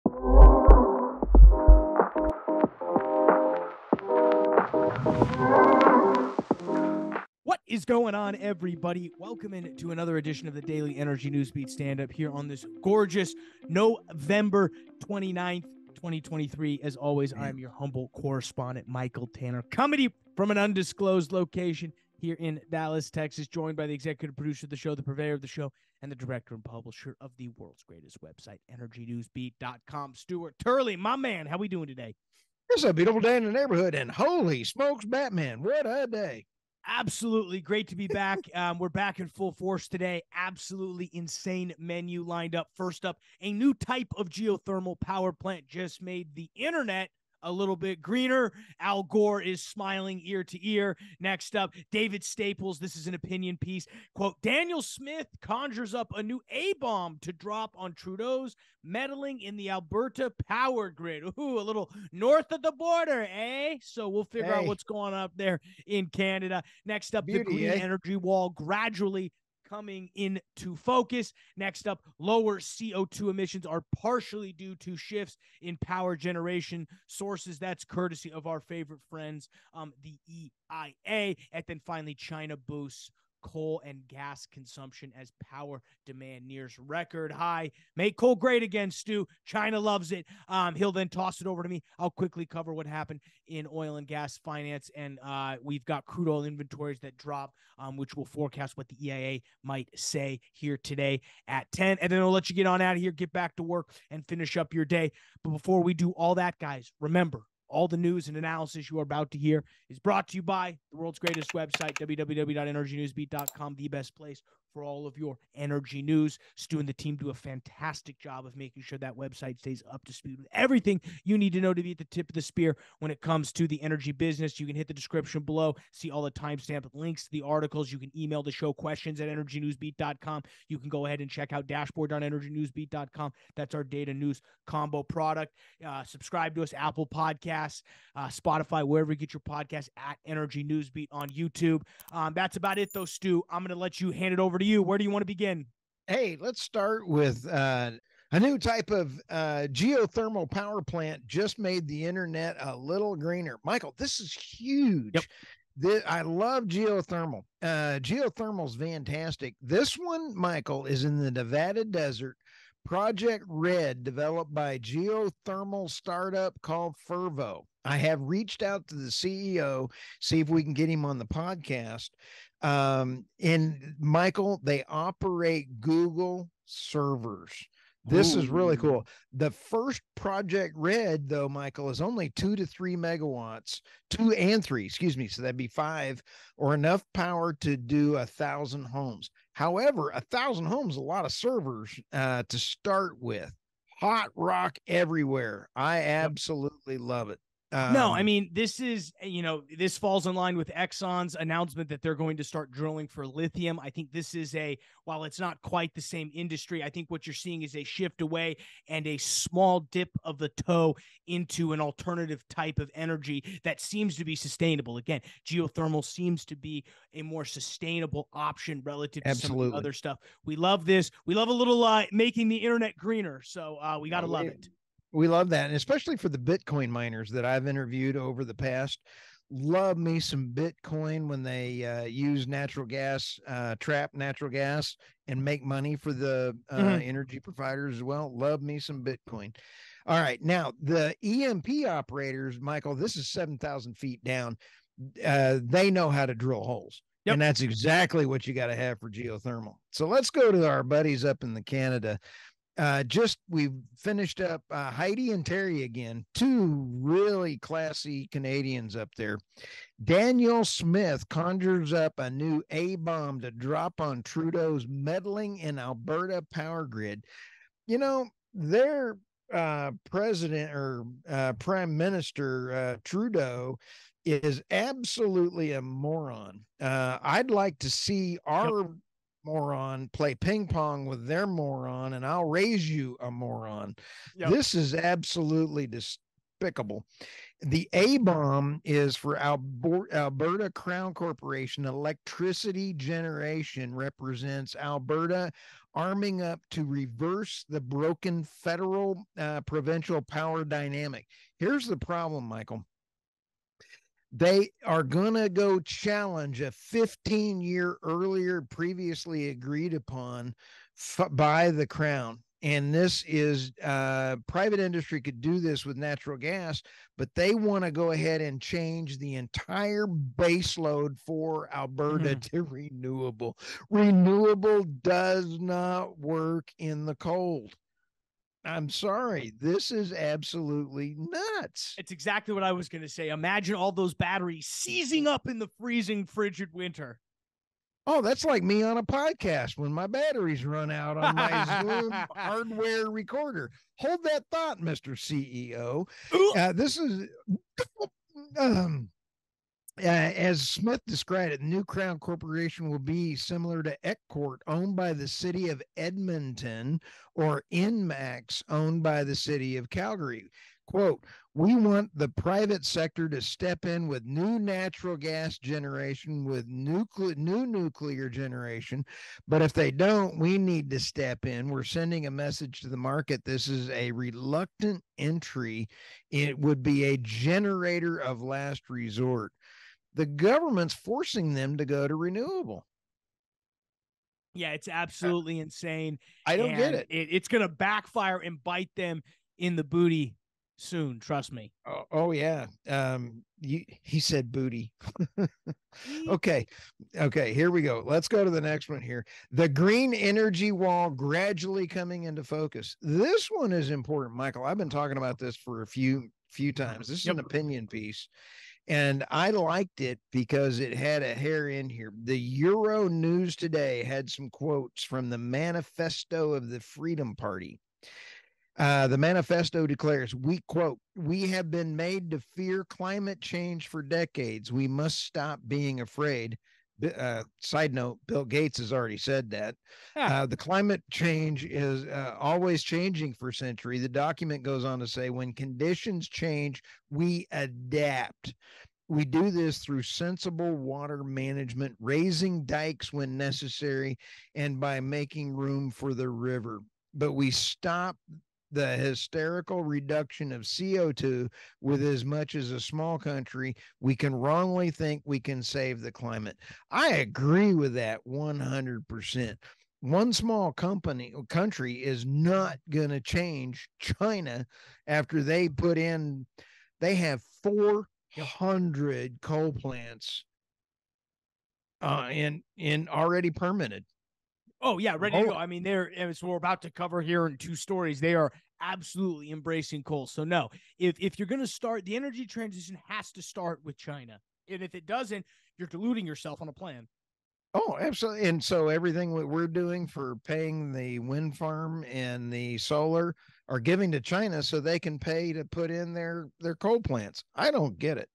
What is going on, everybody? Welcome to another edition of the Daily Energy Newsbeat Stand-Up here on this gorgeous November 29th, 2023. As always, I'm your humble correspondent, Michael Tanner, coming from an undisclosed location here in Dallas, Texas, joined by the executive producer of the show, the purveyor of the show, and the director and publisher of the world's greatest website, EnergyNewsbeat.com, Stuart Turley. My man, how we doing today? It's a beautiful day in the neighborhood, and holy smokes, Batman, what a day. Absolutely great to be back. We're back in full force today. Absolutely insane menu lined up. First up, a new type of geothermal power plant just made the internet a little bit greener. Al Gore is smiling ear to ear. Next up, David Staples. This is an opinion piece. Quote, Danielle Smith conjures up a new A-bomb to drop on Trudeau's meddling in the Alberta power grid. Ooh, a little north of the border, eh? So we'll figure out what's going on up there in Canada. Next up, the green energy wall gradually coming into focus. Next up, lower CO2 emissions are partially due to shifts in power generation sources. That's courtesy of our favorite friends, the EIA. And then finally, China boosts coal and gas consumption as power demand nears record high. Make coal great again, Stu. China loves it. He'll then toss it over to me. I'll quickly cover what happened in oil and gas finance, and we've got crude oil inventories that drop, which will forecast what the EIA might say here today at 10. And then I'll let you get on out of here, get back to work, and finish up your day. But before we do all that, guys, remember, all the news and analysis you are about to hear is brought to you by the world's greatest website, www.energynewsbeat.com, the best place for all of your energy news. Stu and the team do a fantastic job of making sure that website stays up to speed with everything you need to know to be at the tip of the spear when it comes to the energy business. You can hit the description below, see all the timestamped links to the articles. You can email the show questions at energynewsbeat.com. You can go ahead and check out dashboard.energynewsbeat.com. That's our data news combo product. Subscribe to us, Apple Podcasts, Spotify, wherever you get your podcast, at Energy Newsbeat on YouTube. That's about it, though, Stu. I'm going to let you hand it over to you. Where do you want to begin? Hey, let's start with a new type of geothermal power plant just made the internet a little greener. Michael, this is huge. Yep. I love geothermal. Geothermal's fantastic. This one, Michael, is in the Nevada desert. Project Red, developed by geothermal startup called Furbo. I have reached out to the CEO, see if we can get him on the podcast. And Michael, they operate Google servers. This is really cool. The first Project Red, though, Michael, is only 2 to 3 megawatts, 2 and 3, excuse me. So that'd be 5, or enough power to do 1,000 homes. However, 1,000 homes, a lot of servers to start with. Hot rock everywhere. I absolutely love it. No, I mean, this is, this falls in line with Exxon's announcement that they're going to start drilling for lithium. I think this is while it's not quite the same industry, I think what you're seeing is a shift away and a small dip of the toe into an alternative type of energy that seems to be sustainable. Again, geothermal seems to be a more sustainable option relative to some of the other stuff. We love this. We love a little making the internet greener. So we got to love it. We love that, and especially for the Bitcoin miners that I've interviewed over the past. Love me some Bitcoin when they use natural gas, trap natural gas, and make money for the energy providers as well. Love me some Bitcoin. All right, now the EMP operators, Michael, this is 7,000 feet down. They know how to drill holes. Yep. And that's exactly what you got to have for geothermal. So let's go to our buddies up in the Canada. We finished up Heidi and Terry again, 2 really classy Canadians up there. Danielle Smith conjures up a new A-bomb to drop on Trudeau's meddling in Alberta power grid. You know, their president or prime minister, Trudeau, is absolutely a moron. I'd like to see our moron play ping pong with their moron, and I'll raise you a moron. Yep. This is absolutely despicable. The A-bomb is for Alberta Crown Corporation. Electricity generation represents Alberta arming up to reverse the broken federal provincial power dynamic. Here's the problem, Michael. They are going to go challenge a 15-year earlier previously agreed upon by the Crown. And this is private industry could do this with natural gas, but they want to go ahead and change the entire base load for Alberta to renewable. Renewable does not work in the cold. I'm sorry. This is absolutely nuts. It's exactly what I was going to say. Imagine all those batteries seizing up in the freezing, frigid winter. Oh, that's like me on a podcast when my batteries run out on my Zoom hardware recorder. Hold that thought, Mr. CEO. This is, as Smith described it, New Crown Corporation will be similar to ECCORT, owned by the city of Edmonton, or INMAX, owned by the city of Calgary. Quote, we want the private sector to step in with new natural gas generation, with new nuclear generation. But if they don't, we need to step in. We're sending a message to the market. This is a reluctant entry. It would be a generator of last resort. The government's forcing them to go to renewable. Yeah, it's absolutely insane. I don't get it. It's going to backfire and bite them in the booty soon. Trust me. Oh yeah. He said booty. Okay. Here we go. Let's go to the next one here. The green energy wall gradually coming into focus. This one is important, Michael. I've been talking about this for a few times. This is an opinion piece. And I liked it because it had a hair in here. The Euro News Today had some quotes from the manifesto of the Freedom Party. The manifesto declares, we quote, we have been made to fear climate change for decades. We must stop being afraid. Side note, Bill Gates has already said that. The climate change is always changing for a century. The document goes on to say, when conditions change, we adapt. We do this through sensible water management, raising dikes when necessary, and by making room for the river. But we stop the hysterical reduction of CO2 with as much as a small country. We can wrongly think we can save the climate. I agree with that 100%. One small country is not going to change China after they have 400 coal plants in already permitted. Oh yeah, ready to go. I mean, as we're about to cover here in 2 stories, they are absolutely embracing coal. So no, if you're going to start, the energy transition has to start with China. And if it doesn't, you're deluding yourself on a plan. Oh, absolutely. And so everything that we're doing for paying the wind farm and the solar are giving to China so they can pay to put in their coal plants. I don't get it.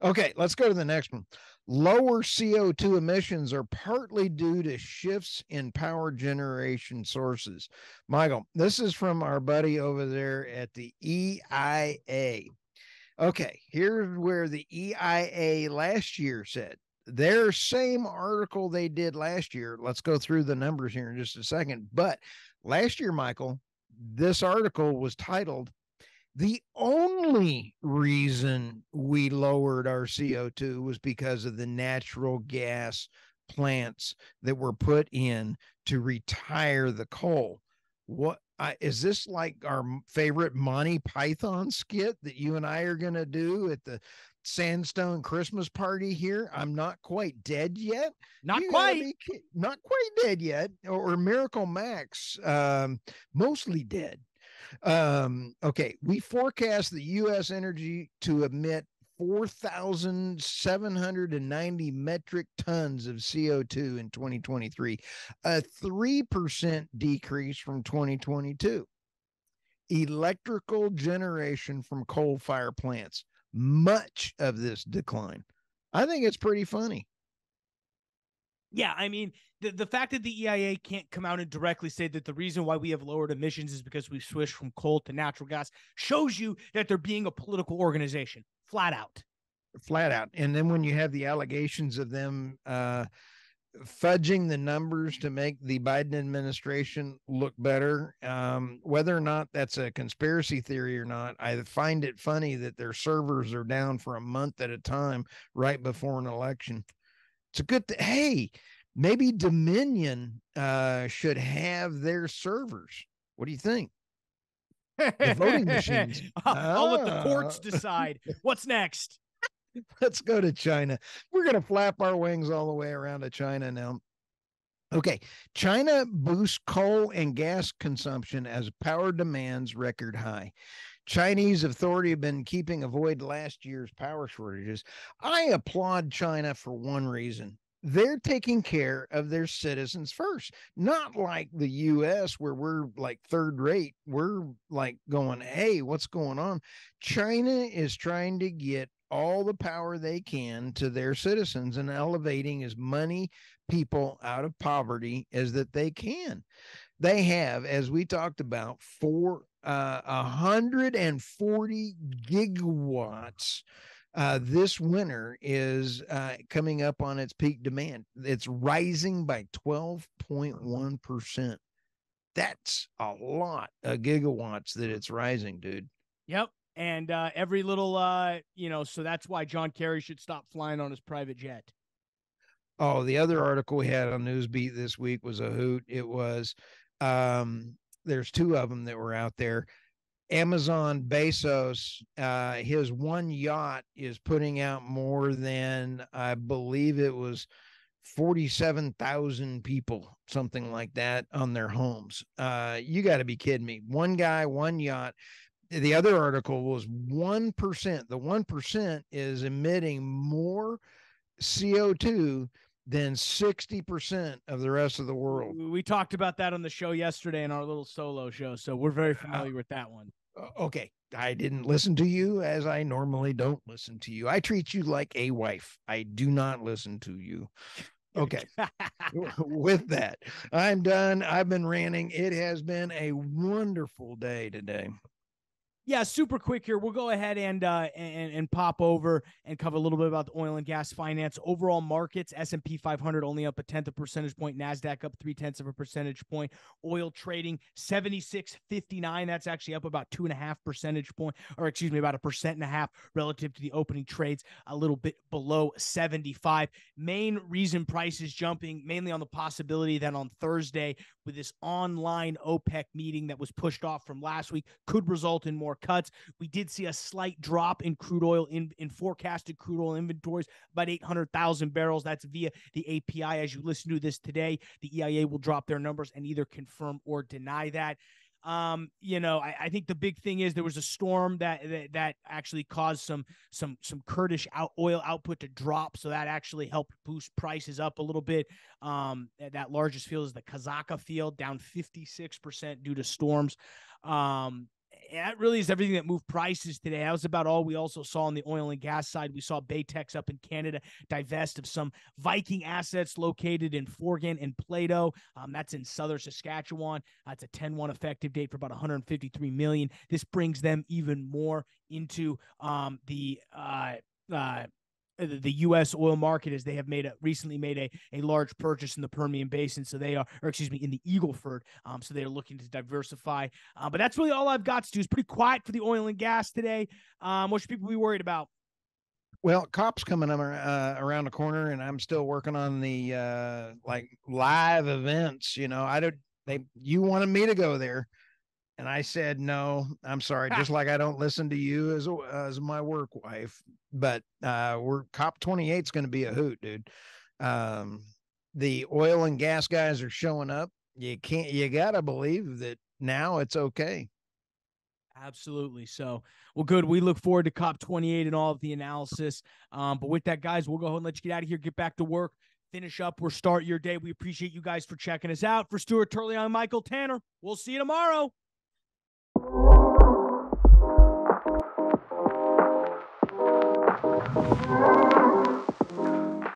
Okay, let's go to the next one. Lower CO2 emissions are partly due to shifts in power generation sources. Michael, this is from our buddy over there at the EIA. Okay, here's where the EIA last year said. Their same article they did last year. Let's go through the numbers here in just a second. But last year, Michael, this article was titled, the only reason we lowered our CO2 was because of the natural gas plants that were put in to retire the coal. What is this, like our favorite Monty Python skit that you and I are going to do at the Sandstone Christmas party here? I'm not quite dead yet. Not quite dead yet. Or Miracle Max, mostly dead. Okay, we forecast the U.S. energy to emit 4,790 metric tons of CO2 in 2023, a 3% decrease from 2022. Electrical generation from coal-fired plants, much of this decline. I think it's pretty funny. Yeah, I mean, the fact that the EIA can't come out and directly say that the reason why we have lowered emissions is because we've switched from coal to natural gas shows you that they're being a political organization, flat out. And then when you have the allegations of them fudging the numbers to make the Biden administration look better. Whether or not that's a conspiracy theory or not, I find it funny that their servers are down for a month at a time right before an election. It's a good thing. Hey, maybe Dominion should have their servers. What do you think? The voting machines. I'll let the courts decide. What's next? Let's go to China. We're going to flap our wings all the way around to China now. Okay. China boosts coal and gas consumption as power demands record high. Chinese authority have been keeping avoid last year's power shortages. I applaud China for one reason. They're taking care of their citizens first, not like the US where we're like third rate. We're like going, hey, what's going on? China is trying to get all the power they can to their citizens and elevating as many people out of poverty as that they can. They have, as we talked about, 140 gigawatts. This winter is coming up on its peak demand. It's rising by 12.1%. That's a lot of gigawatts that it's rising, dude. Yep. And every little, so that's why John Kerry should stop flying on his private jet. Oh, the other article we had on Newsbeat this week was a hoot. It was, there's two of them that were out there. Amazon Bezos, his one yacht is putting out more than, I believe it was 47,000 people, something like that, on their homes. You got to be kidding me. One guy, one yacht. The other article was 1%. The 1% is emitting more CO2 than 60% of the rest of the world. We talked about that on the show yesterday in our little solo show, so we're very familiar with that one. Okay. I didn't listen to you as I normally don't listen to you. I treat you like a wife. I do not listen to you. Okay. With that, I'm done. I've been ranting. It has been a wonderful day today. Yeah, super quick here. We'll go ahead and pop over and cover a little bit about the oil and gas finance. Overall markets, S&P 500 only up 1/10 percentage point. NASDAQ up 0.3 percentage point. Oil trading 76.59. That's actually up about 2.5 percentage point, or excuse me, about 1.5% relative to the opening trades, a little bit below 75. Main reason prices jumping, mainly on the possibility that on Thursday, with this online OPEC meeting that was pushed off from last week, could result in more cuts. We did see a slight drop in crude oil in forecasted crude oil inventories, about 800,000 barrels. That's via the API. As you listen to this today, the EIA will drop their numbers and either confirm or deny that. I think the big thing is there was a storm that actually caused some Kurdish oil output to drop, so that actually helped boost prices up a little bit. That largest field is the Kazakh field, down 56% due to storms. That really is everything that moved prices today. That was about all we also saw on the oil and gas side. We saw Baytex up in Canada divest of some Viking assets located in Forgan and Plato. That's in southern Saskatchewan. It's a 10/1 effective date for about $153 million. This brings them even more into the U.S. oil market, as they have recently made a large purchase in the Permian Basin. So they are, in the Eagle Ford. So they are looking to diversify. But that's really all I've got, Stu. It's pretty quiet for the oil and gas today. What should people be worried about? Well, COP's coming around the corner, and I'm still working on the live events. You wanted me to go there. And I said, no, I'm sorry. Just like I don't listen to you as my work wife, but COP 28 is going to be a hoot, dude. The oil and gas guys are showing up. You got to believe that now it's okay. Absolutely. So, well, good. We look forward to COP 28 and all of the analysis. But with that, guys, we'll go ahead and let you get out of here, get back to work, finish up, or start your day. We appreciate you guys for checking us out. For Stuart, Turley, I'm Michael Tanner. We'll see you tomorrow.